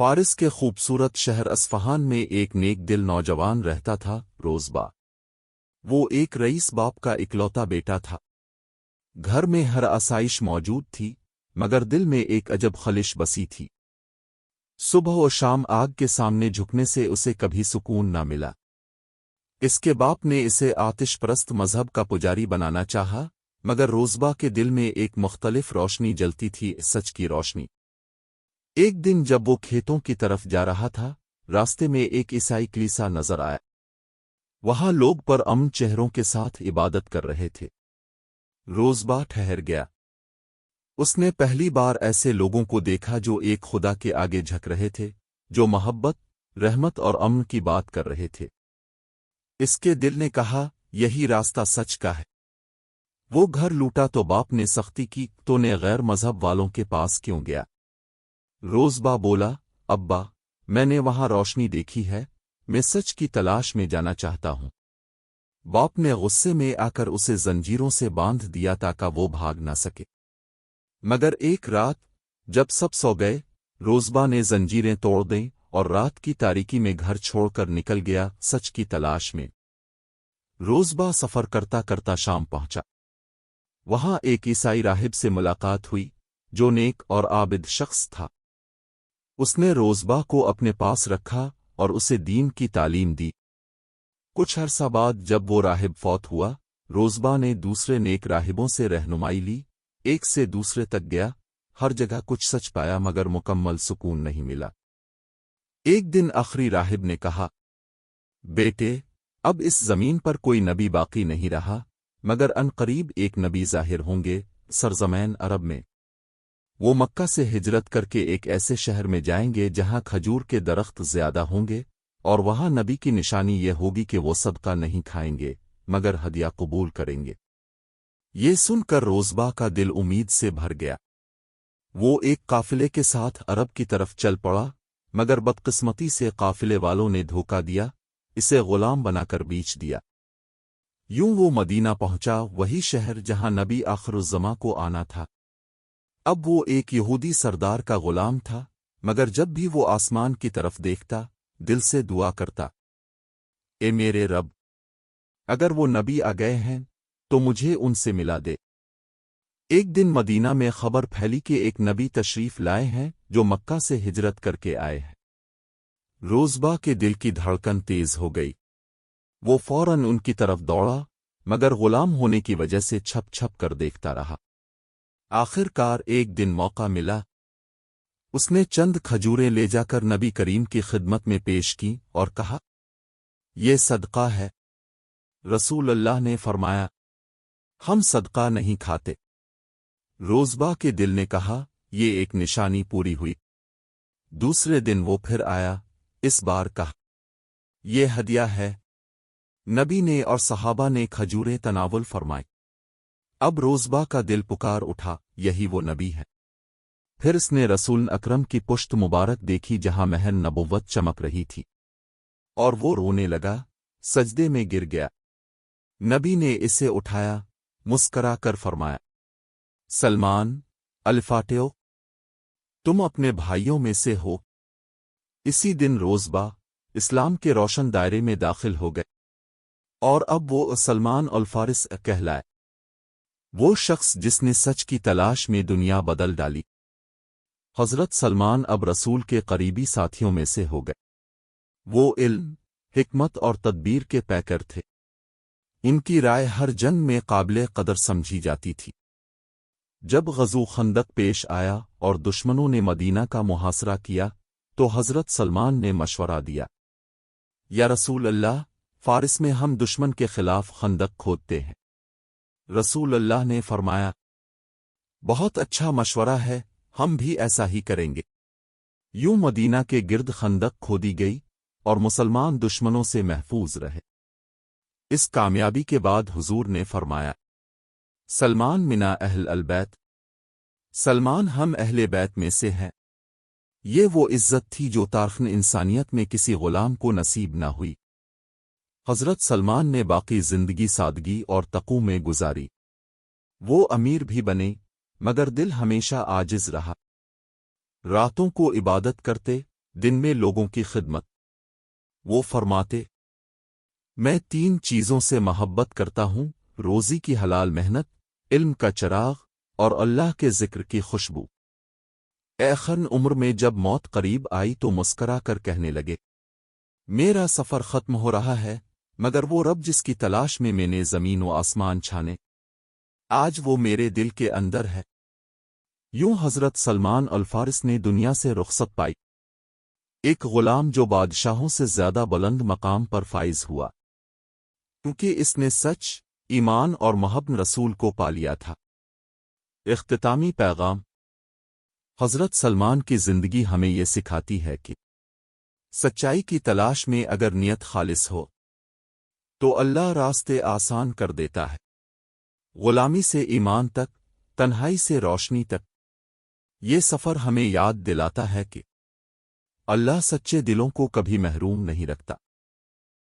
فارس کے خوبصورت شہر اصفہان میں ایک نیک دل نوجوان رہتا تھا، روزبا۔ وہ ایک رئیس باپ کا اکلوتا بیٹا تھا۔ گھر میں ہر آسائش موجود تھی، مگر دل میں ایک عجب خلش بسی تھی۔ صبح و شام آگ کے سامنے جھکنے سے اسے کبھی سکون نہ ملا۔ اس کے باپ نے اسے آتش پرست مذہب کا پجاری بنانا چاہا، مگر روزبا کے دل میں ایک مختلف روشنی جلتی تھی، سچ کی روشنی۔ ایک دن جب وہ کھیتوں کی طرف جا رہا تھا، راستے میں ایک عیسائی کلیسا نظر آیا۔ وہاں لوگ پرامن چہروں کے ساتھ عبادت کر رہے تھے۔ روزبا ٹھہر گیا۔ اس نے پہلی بار ایسے لوگوں کو دیکھا جو ایک خدا کے آگے جھک رہے تھے، جو محبت، رحمت اور امن کی بات کر رہے تھے۔ اس کے دل نے کہا، یہی راستہ سچ کا ہے۔ وہ گھر لوٹا تو باپ نے سختی کی، تو نے غیر مذہب والوں کے پاس کیوں گیا؟ روزبا بولا، ابا، میں نے وہاں روشنی دیکھی ہے، میں سچ کی تلاش میں جانا چاہتا ہوں۔ باپ نے غصے میں آ کر اسے زنجیروں سے باندھ دیا تاکہ وہ بھاگ نہ سکے۔ مگر ایک رات جب سب سو گئے، روزبا نے زنجیریں توڑ دیں اور رات کی تاریکی میں گھر چھوڑ کر نکل گیا، سچ کی تلاش میں۔ روزبا سفر کرتا کرتا شام پہنچا۔ وہاں ایک عیسائی راہب سے ملاقات ہوئی، جو نیک اور عابد شخص تھا۔ اس نے روزبا کو اپنے پاس رکھا اور اسے دین کی تعلیم دی۔ کچھ عرصہ بعد جب وہ راہب فوت ہوا، روزبا نے دوسرے نیک راہبوں سے رہنمائی لی، ایک سے دوسرے تک گیا، ہر جگہ کچھ سچ پایا مگر مکمل سکون نہیں ملا۔ ایک دن آخری راہب نے کہا، بیٹے، اب اس زمین پر کوئی نبی باقی نہیں رہا، مگر عنقریب ایک نبی ظاہر ہوں گے سرزمین عرب میں۔ وہ مکہ سے ہجرت کر کے ایک ایسے شہر میں جائیں گے جہاں کھجور کے درخت زیادہ ہوں گے، اور وہاں نبی کی نشانی یہ ہوگی کہ وہ صدقہ نہیں کھائیں گے مگر ہدیہ قبول کریں گے۔ یہ سن کر روزبا کا دل امید سے بھر گیا۔ وہ ایک قافلے کے ساتھ عرب کی طرف چل پڑا، مگر بدقسمتی سے قافلے والوں نے دھوکہ دیا، اسے غلام بنا کر بیچ دیا۔ یوں وہ مدینہ پہنچا، وہی شہر جہاں نبی آخر الزماں کو آنا تھا۔ اب وہ ایک یہودی سردار کا غلام تھا، مگر جب بھی وہ آسمان کی طرف دیکھتا، دل سے دعا کرتا، اے میرے رب، اگر وہ نبی آ گئے ہیں تو مجھے ان سے ملا دے۔ ایک دن مدینہ میں خبر پھیلی کہ ایک نبی تشریف لائے ہیں جو مکہ سے ہجرت کر کے آئے ہیں۔ روزبا کے دل کی دھڑکن تیز ہو گئی۔ وہ فوراً ان کی طرف دوڑا، مگر غلام ہونے کی وجہ سے چھپ چھپ کر دیکھتا رہا۔ آخر کار ایک دن موقع ملا۔ اس نے چند کھجوریں لے جا کر نبی کریم کی خدمت میں پیش کی اور کہا، یہ صدقہ ہے۔ رسول اللہ نے فرمایا، ہم صدقہ نہیں کھاتے۔ روزبا کے دل نے کہا، یہ ایک نشانی پوری ہوئی۔ دوسرے دن وہ پھر آیا، اس بار کہا، یہ ہدیہ ہے۔ نبی نے اور صحابہ نے کھجوریں تناول فرمائیں۔ اب روزبا کا دل پکار اٹھا، یہی وہ نبی ہے۔ پھر اس نے رسول اکرم کی پشت مبارک دیکھی جہاں مہر نبوت چمک رہی تھی، اور وہ رونے لگا، سجدے میں گر گیا۔ نبی نے اسے اٹھایا، مسکرا کر فرمایا، سلمان الفاتحو، تم اپنے بھائیوں میں سے ہو۔ اسی دن روزبا اسلام کے روشن دائرے میں داخل ہو گئے، اور اب وہ سلمان الفارس کہلائے، وہ شخص جس نے سچ کی تلاش میں دنیا بدل ڈالی۔ حضرت سلمان اب رسول کے قریبی ساتھیوں میں سے ہو گئے۔ وہ علم، حکمت اور تدبیر کے پیکر تھے۔ ان کی رائے ہر جنگ میں قابل قدر سمجھی جاتی تھی۔ جب غزو خندق پیش آیا اور دشمنوں نے مدینہ کا محاصرہ کیا تو حضرت سلمان نے مشورہ دیا، یا رسول اللہ، فارس میں ہم دشمن کے خلاف خندق کھودتے ہیں۔ رسول اللہ نے فرمایا، بہت اچھا مشورہ ہے، ہم بھی ایسا ہی کریں گے۔ یوں مدینہ کے گرد خندق کھودی گئی اور مسلمان دشمنوں سے محفوظ رہے۔ اس کامیابی کے بعد حضور نے فرمایا، سلمان منا اہل البیت، سلمان ہم اہل بیت میں سے ہیں۔ یہ وہ عزت تھی جو تاریخ انسانیت میں کسی غلام کو نصیب نہ ہوئی۔ حضرت سلمان نے باقی زندگی سادگی اور تقوی میں گزاری۔ وہ امیر بھی بنے، مگر دل ہمیشہ عاجز رہا۔ راتوں کو عبادت کرتے، دن میں لوگوں کی خدمت۔ وہ فرماتے، میں 3 چیزوں سے محبت کرتا ہوں: روزی کی حلال محنت، علم کا چراغ، اور اللہ کے ذکر کی خوشبو۔ آخر عمر میں جب موت قریب آئی تو مسکرا کر کہنے لگے، میرا سفر ختم ہو رہا ہے، مگر وہ رب جس کی تلاش میں نے زمین و آسمان چھانے، آج وہ میرے دل کے اندر ہے۔ یوں حضرت سلمان الفارس نے دنیا سے رخصت پائی، ایک غلام جو بادشاہوں سے زیادہ بلند مقام پر فائز ہوا، کیونکہ اس نے سچ، ایمان اور محبت رسول کو پا لیا تھا۔ اختتامی پیغام: حضرت سلمان کی زندگی ہمیں یہ سکھاتی ہے کہ سچائی کی تلاش میں اگر نیت خالص ہو تو اللہ راستے آسان کر دیتا ہے۔ غلامی سے ایمان تک، تنہائی سے روشنی تک، یہ سفر ہمیں یاد دلاتا ہے کہ اللہ سچے دلوں کو کبھی محروم نہیں رکھتا۔